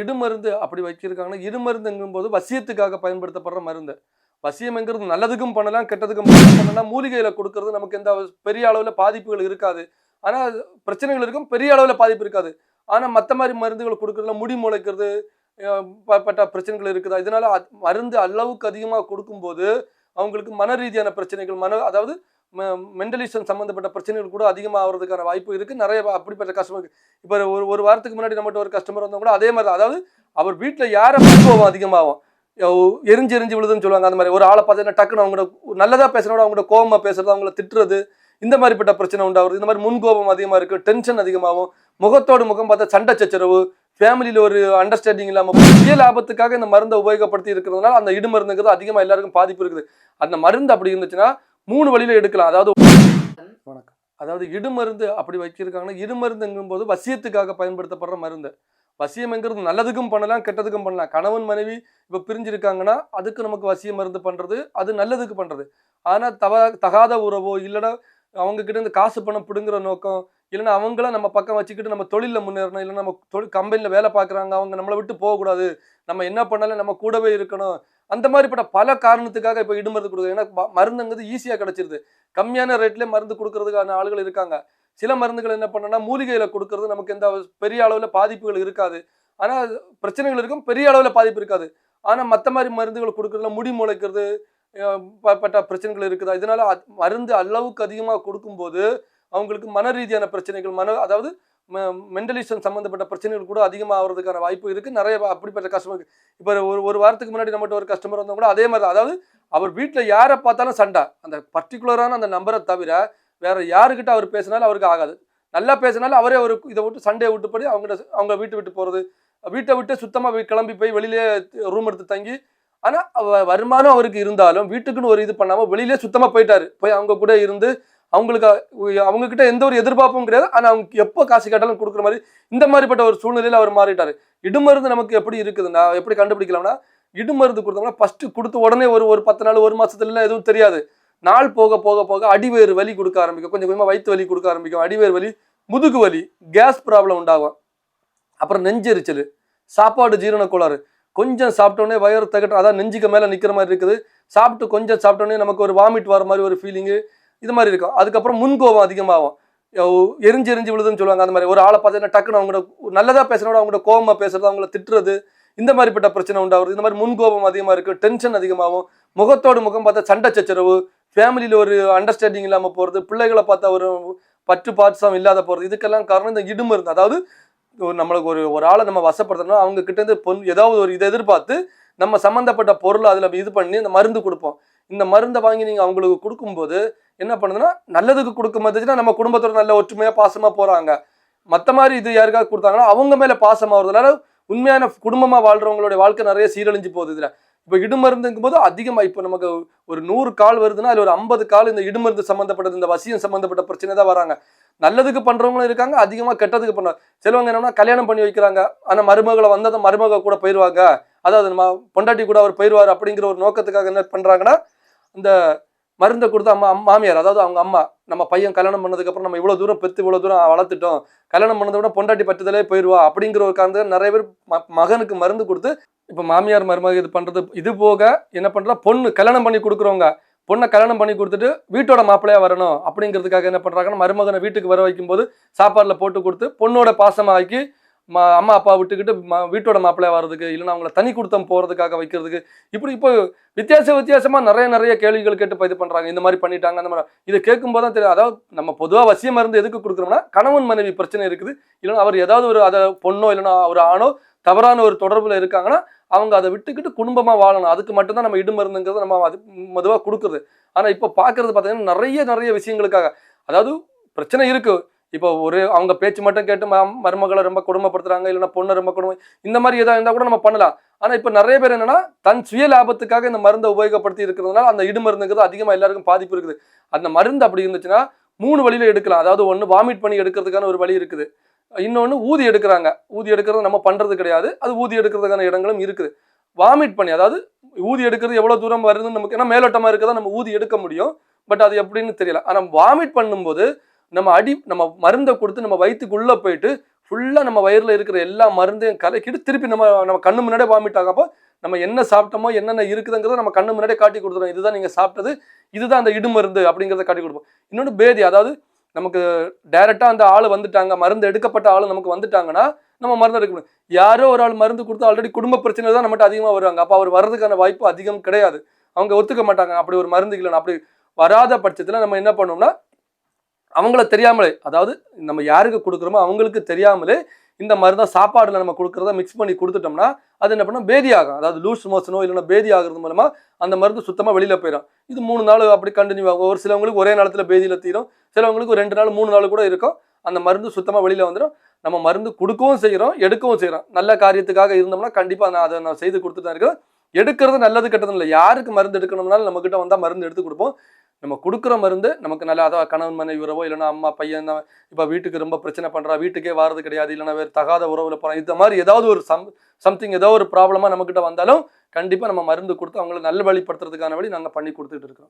இடுமருந்து அப்படி வச்சிருக்காங்கன்னா, இடுமருந்துங்கும்போது வசியத்துக்காக பயன்படுத்தப்படுற மருந்து. வசியம்ங்கிறது நல்லதுக்கும் பண்ணலாம், கெட்டதுக்கும் பண்ணலாம். மூலிகையில குடுக்கறது நமக்கு எந்த பெரிய அளவுல பாதிப்புகள் இருக்காது. ஆனா பிரச்சனைகள் இருக்கும், பெரிய அளவுல பாதிப்பு இருக்காது. ஆனா மத்த மாரி மருந்துகள் குடுக்கறதுல முடி முளைக்கிறது, பட்ட பிரச்சனைகள் இருக்குதா? இதனால மருந்து அளவுக்கு அதிகமா குடுக்கும்போது, அவங்களுக்கு மன ரீதியான பிரச்சனைகள், அதாவது மெண்டலிசம் சம்மந்தப்பட்ட பிரச்சனைகள் கூட அதிகமா ஆகுறதுக்கான வாய்ப்பு இருக்கு. நெறைய அப்படிப்பட்ட கஸ்டமர் இப்ப ஒரு வாரத்துக்கு முன்னாடி நம்மட்ட ஒரு கஸ்டமர் வந்தவங்க கூட அதே மாரி தான். அதாவது அவர் வீட்ல யார கோவம் அதிகமாகும். எரிஞ்சு எரிஞ்சு விழுதுன்னு சொல்லுவாங்க. அந்த மாரி ஒரு ஆள பார்த்தீங்கன்னா டக்குனு அவங்களோட நல்லதா பேசுறத விட அவங்களோட கோவமா பேசுறது, அவங்கள திட்டுறது, இந்த மாரிப்பட்ட பிரச்சனை உண்டாகுது. இந்த மாரி முன்கோபம் அதிகமா இருக்கு, டென்ஷன் அதிகமாகும். முகத்தோடு முகம் பார்த்தா சண்டை சச்சரவு, ஃபேமிலியில ஒரு அண்டர்ஸ்டாண்டிங் இல்லாம சுய லாபத்துக்காக இந்த மருந்தை உபயோகப்படுத்தி இருக்கிறதுனால அந்த இடுமருந்துங்கிறது அதிகமா எல்லாருக்கும் பாதிப்பு இருக்குது. அந்த மருந்து அப்படி இருந்துச்சுன்னா 3 வழியில எடுக்கலாம். அதாவது வணக்கம். அதாவது இடுமருந்து அப்படி வச்சிருக்காங்கன்னா, இடுமருந்துங்கும்போது வசியத்துக்காக பயன்படுத்தப்படுற மருந்து. வசியம்ங்கிறது நல்லதுக்கும் பண்ணலாம், கெட்டதுக்கும் பண்ணலாம். கணவன் மனைவி இப்ப பிரிஞ்சிருக்காங்கன்னா, அதுக்கு நமக்கு வசிய மருந்து பண்றது, அது நல்லதுக்கு பண்றது. ஆனா தகாத உறவோ, இல்லன்னா அவங்க கிட்ட இருந்து காசு பணம் பிடுங்குற நோக்கம், இல்லன்னா அவங்கள நம்ம பக்கம் வச்சுக்கிட்டு நம்ம தொழில்ல முன்னேறணும், இல்லன்னா நம்ம கம்பெனில வேலை பார்க்குறாங்க, அவங்க நம்மள விட்டு போகக்கூடாது, நம்ம என்ன பண்ணாலும் நம்ம கூடவே இருக்கணும். அந்த மாதிரிப்பட்ட பல காரணத்துக்காக இப்ப இடுமருந்து குடுக்குறது. ஏன்னா மருந்துங்கிறது ஈஸியா கிடைச்சிருது. கம்மியான ரேட்லயே மருந்து குடுக்குறதுக்கான ஆளுகள் இருக்காங்க. சில மருந்துகள் என்ன பண்ணணும்னா, மூலிகையில குடுக்குறது நமக்கு எந்த பெரிய அளவுல பாதிப்புகள் இருக்காது. ஆனா பிரச்சனைகள் இருக்கும், பெரிய அளவுல பாதிப்பு இருக்காது. ஆனா மத்த மாரி மருந்துகள் குடுக்குறதுல முடி முளைக்கிறது, பட்ட பிரச்சனைகள் இருக்குதா? இதனால மருந்து அளவுக்கு அதிகமா குடுக்கும்போது, அவங்களுக்கு மன ரீதியான பிரச்சனைகள், அதாவது மெண்டலிசம் சம்மந்தப்பட்ட பிரச்சனைகள் கூட அதிகமா ஆகுறதுக்கான வாய்ப்பு இருக்கு. நெறைய அப்படிப்பட்ட கஸ்டமர் இப்ப ஒரு வாரத்துக்கு முன்னாடி நம்மட்ட ஒரு கஸ்டமர் வந்தவங்க கூட அதே மாரி தான். அதாவது அவர் வீட்ல யார பார்த்தாலும் சண்டை. அந்த பர்ட்டிகுலரான அந்த நம்பர தவிர, வேற யாருகிட்ட அவர் பேசினாலும் அவருக்கு ஆகாது. நல்லா பேசினாலும் அவரே ஒரு இத விட்டு சண்டைய விட்டு போய் அவங்க வீட்ட விட்டு போறது. வீட்ட விட்டு சுத்தமா கிளம்பி போய் வெளியிலேயே ரூம் எடுத்து தங்கி, ஆனா வருமானம் அவருக்கு இருந்தாலும் வீட்டுக்குன்னு ஒரு இது பண்ணாம வெளியிலேயே சுத்தமா போயிட்டாரு. போய் அவங்க கூட இருந்து அவங்களுக்கு அவங்க கிட்ட எந்த ஒரு எதிர்பார்ப்பும் கிடையாது. ஆனா அவங்க எப்போ காசு கேட்டாலும் குடுக்குற மாரி, இந்த மாரிப்பட்ட ஒரு சூழ்நிலையில அவர் மாறிட்டாரு. இடுமருந்து நமக்கு எப்படி இருக்குதுன்னா, எப்படி கண்டுபிடிக்கலாம்னா, இடுமருந்து குடுத்தோம்னா ஃபர்ஸ்ட் குடுத்த உடனே ஒரு 10 நாள், 1 மாசத்துலலாம் எதுவும் தெரியாது. நாள் போக போக போக அடிவயிறு வலி குடுக்க ஆரம்பிக்கும். கொஞ்சம் கொஞ்சமா வயித்து வலி குடுக்க ஆரம்பிக்கும். அடிவயிறு வலி, முதுகு வலி, கேஸ் ப்ராப்ளம் உண்டாகும். அப்புறம் நெஞ்செரிச்சல், சாப்பாடு ஜீரண கோளாறு. கொஞ்சம் சாப்பிட்டோன்னே வயிறு திகட்டும், அதான் நெஞ்சுக்கு மேல நிக்கிற மாரி இருக்குது. சாப்பிட்டு கொஞ்சம் சாப்பிட்டோன்னே நமக்கு ஒரு வாமிட் வர மாரி ஒரு ஃபீலிங்கு, இது மாரி இருக்கும். அதுக்கப்புறம் முன்கோபம் அதிகமாகும். எரிஞ்சு எரிஞ்சு விழுதுன்னு சொல்லுவாங்க. அந்த மாரி ஒரு ஆள பார்த்தீங்கன்னா டக்குனு அவங்களோட நல்லதா பேசுறத விட அவங்களோட கோவமா பேசுறது, அவங்கள திட்டுறது, இந்த மாரிப்பட்ட பிரச்சனை உண்டாகுது. இந்த மாரி முன்கோபம் அதிகமா இருக்கு, டென்ஷன் அதிகமாகும். முகத்தோடு முகம் பார்த்தா சண்டை சச்சரவு, ஃபேமிலியில ஒரு அண்டர்ஸ்டாண்டிங் இல்லாம போறது, பிள்ளைகள பார்த்தா ஒரு பற்று பாசம் இல்லாத போறது. இதுக்கெல்லாம் காரணம் இந்த இடுமருந்து. அதாவது நம்மளுக்கு ஒரு ஆளை நம்ம வசப்படுத்தணும், அவங்க கிட்ட இருந்து ஏதாவது ஒரு இதை எதிர்பார்த்து நம்ம சம்மந்தப்பட்ட பொருளை அதுல இது பண்ணி இந்த மருந்து கொடுப்போம். இந்த மருந்தை வாங்கி நீங்க அவங்களுக்கு கொடுக்கும்போது என்ன பண்ணுதுன்னா, நல்லதுக்கு கொடுக்கும் போதுச்சுன்னா நம்ம குடும்பத்தோட நல்ல ஒற்றுமையா பாசமா போறாங்க. மத்த மாதிரி இது யாருக்காவது கொடுத்தாங்கன்னா அவங்க மேல பாசம் ஆகுறதுனால உண்மையான குடும்பமா வாழ்றவங்களுடைய வாழ்க்கை நிறைய சீரழிஞ்சு போகுது. இதுல இப்ப இடுமருந்துங்கும் போது அதிகமா இப்ப நமக்கு ஒரு 100 கால் வருதுன்னா அதுல ஒரு 50 கால் இந்த இடுமருந்து சம்பந்தப்பட்டது, இந்த வசியம் சம்பந்தப்பட்ட பிரச்சனை தான் வராங்க. நல்லதுக்கு பண்றவங்களும் இருக்காங்க, அதிகமா கெட்டதுக்கு பண்றாங்க. சிலவங்க என்னன்னா கல்யாணம் பண்ணி வைக்கிறாங்க, ஆனா மருமகளை வந்ததும் மருமக கூட போயிருவாங்க, அதாவது நம்ம பொண்டாட்டி கூட அவர் போயிருவாரு அப்படிங்கிற ஒரு நோக்கத்துக்காக என்ன பண்றாங்கன்னா, இந்த மருந்தை கொடுத்து மாமியார், அதாவது அவங்க அம்மா, நம்ம பையன் கல்யாணம் பண்ணதுக்கு அப்புறம் நம்ம இவ்வளவு தூரம் பெத்து இவ்வளவு தூரம் வளர்த்துட்டோம், கல்யாணம் பண்ணதை விட பொண்டாட்டி பட்டுதலே போயிருவா அப்படிங்கிற ஒரு காரணத்துக்கு நிறைய பேர் மகனுக்கு மருந்து கொடுத்து இப்ப மாமியார் மருமக இது பண்றது. இது போக என்ன பண்றா, பொண்ணு கல்யாணம் பண்ணி கொடுக்குறவங்க பொண்ணை கல்யாணம் பண்ணி கொடுத்துட்டு வீட்டோட மாப்பிள்ளையா வரணும் அப்படிங்கிறதுக்காக என்ன பண்றாங்கன்னா, மருமகனை வீட்டுக்கு வர வைக்கும் போது சாப்பாடுல போட்டு கொடுத்து பொண்ணோட பாசமாக்கி அம்மா அப்பா விட்டுக்கிட்டு வீட்டோட மாப்பிள்ளையா வர்றதுக்கு, இல்லைன்னா அவங்கள தனி கொடுத்தம் போறதுக்காக வைக்கிறதுக்கு, இப்படி இப்போ வித்தியாசமா நிறைய கேள்விகள் கேட்டு இது பண்றாங்க. இந்த மாதிரி பண்ணிட்டாங்க அந்த மாதிரி. இதை கேட்கும் போது தான் தெரியும். அதாவது நம்ம பொதுவா வசிய மருந்து எதுக்கு கொடுக்குறோம்னா, கணவன் மனைவி பிரச்சனை இருக்குது, இல்லைன்னா அவர் ஏதாவது ஒரு அதை பொண்ணோ இல்லைன்னா ஒரு ஆணோ தவறான ஒரு தொடர்புல இருக்காங்கன்னா அவங்க அதை விட்டுக்கிட்டு குடும்பமா வாழணும். அதுக்கு மட்டும்தான் நம்ம இடுமருந்துங்கிறது நம்ம அது மதுவா கொடுக்குறது. ஆனா இப்ப பாக்குறது பாத்தீங்கன்னா நிறைய விஷயங்களுக்காக, அதாவது பிரச்சனை இருக்கு. இப்போ அவங்க பேச்சு மட்டும் கேட்டு மருமகளை ரொம்ப கொடுமைப்படுத்துறாங்க, இல்லைன்னா பொண்ணு ரொம்ப கொடுமை, இந்த மாதிரி ஏதாவது இருந்தா கூட நம்ம பண்ணலாம். ஆனா இப்ப நிறைய பேர் என்னன்னா தன் சுய லாபத்துக்காக இந்த மருந்தை உபயோகப்படுத்தி இருக்கிறதுனால அந்த இடுமருந்துங்கிறது அதிகமா எல்லாருக்கும் பாதிப்பு இருக்குது. அந்த மருந்து அப்படி இருந்துச்சுன்னா 3 வழியில எடுக்கலாம். அதாவது ஒண்ணு வாமிட் பண்ணி எடுக்கிறதுக்கான ஒரு வழி இருக்குது, இன்னொன்னு ஊதி எடுக்கிறாங்க. ஊதி எடுக்கிறது நம்ம பண்றது கிடையாது, அது ஊதி எடுக்கிறதுக்கான இடங்களும் இருக்குது. வாமிட் பண்ணி, அதாவது ஊதி எடுக்கிறது எவ்வளவு தூரம் வருதுன்னு நமக்கு ஏன்னா மேலோட்டமா இருக்கதான் நம்ம ஊதி எடுக்க முடியும், பட் அது எப்படின்னு தெரியல. ஆனா வாமிட் பண்ணும்போது நம்ம மருந்தை கொடுத்து நம்ம வயிற்றுக்குள்ள போயிட்டு ஃபுல்லா நம்ம வயிறுல இருக்கிற எல்லா மருந்தையும் கலக்கிட்டு திருப்பி நம்ம கண்ணு முன்னாடியே வாமிட் ஆகும். அப்போ நம்ம என்ன சாப்பிட்டோமோ என்னென்ன இருக்குதுங்கிறத நம்ம கண்ணு முன்னாடியே காட்டி கொடுத்துரும். இதுதான் நீங்க சாப்பிட்டது, இதுதான் அந்த இடுமருந்து அப்படிங்கிறத காட்டி கொடுப்போம். இன்னொன்று பேதி, அதாவது நமக்கு டைரக்டா அந்த ஆள் வந்துட்டாங்க, மருந்து எடுக்கப்பட்ட ஆள் நமக்கு வந்துட்டாங்கன்னா நம்ம மருந்து எடுக்க முடியும். யாரோ ஒரு ஆள் மருந்து கொடுத்து ஆல்ரெடி குடும்ப பிரச்சனை தான் நம்மகிட்ட அதிகமாக வருவாங்க. அப்போ அவர் வர்றதுக்கான வாய்ப்பு அதிகம் கிடையாது. அவங்க ஒத்துக்க மாட்டாங்க அப்படி ஒரு மருந்து இல்லைன்னு. அப்படி வராத பட்சத்தில் நம்ம என்ன பண்ணோம்னா அவங்கள தெரியாமலே, அதாவது நம்ம யாருக்கு கொடுக்குறோமோ அவங்களுக்கு தெரியாமலே இந்த மருந்தை சாப்பாடுல நம்ம கொடுக்குறத மிக்ஸ் பண்ணி கொடுத்துட்டோம்னா அது என்ன பண்ணோம், பேதி ஆகும். அதாவது லூஸ் மோஷனோ இல்லைன்னா பேதி ஆகுறது மூலமா அந்த மருந்து சுத்தமாக வெளியில போயிடும். இது 3 நாள் அப்படி கண்டினியூ ஆகும். ஒரு சிலவங்களுக்கு ஒரே நேரத்தில் பேதியில தீரும், சிலவங்களுக்கு 2 நாள் 3 நாள் கூட இருக்கும். அந்த மருந்து சுத்தமாக வெளியில வந்துடும். நம்ம மருந்து கொடுக்கவும் செய்கிறோம், எடுக்கவும் செய்கிறோம். நல்ல காரியத்துக்காக இருந்தோம்னா கண்டிப்பாக அதை நான் செய்து கொடுத்துட்டு தான் இருக்கிறேன். எடுக்கிறது நல்லது கெட்டது இல்லை. யாருக்கு மருந்து எடுக்கணும்னாலும் நம்ம கிட்ட வந்தால் மருந்து எடுத்து கொடுப்போம். நம்ம கொடுக்குற மருந்து நமக்கு நல்லா, அதாவது கணவன் மனைவி உறவோ இல்லைன்னா அம்மா பையன் இப்போ வீட்டுக்கு ரொம்ப பிரச்சனை பண்ணுறா, வீட்டுக்கே வாரது கிடையாது, இல்லைன்னா வேறு தகாத உறவில் போகிறோம், இந்த மாதிரி ஏதாவது ஒரு சம்திங் ஏதோ ஒரு ப்ராப்ளமாக நம்மக்கிட்ட வந்தாலும் கண்டிப்பாக நம்ம மருந்து கொடுத்து அவங்கள நல்வழிப்படுத்துறதுக்கான வழி நாங்கள் பண்ணி கொடுத்துட்டு இருக்கோம்.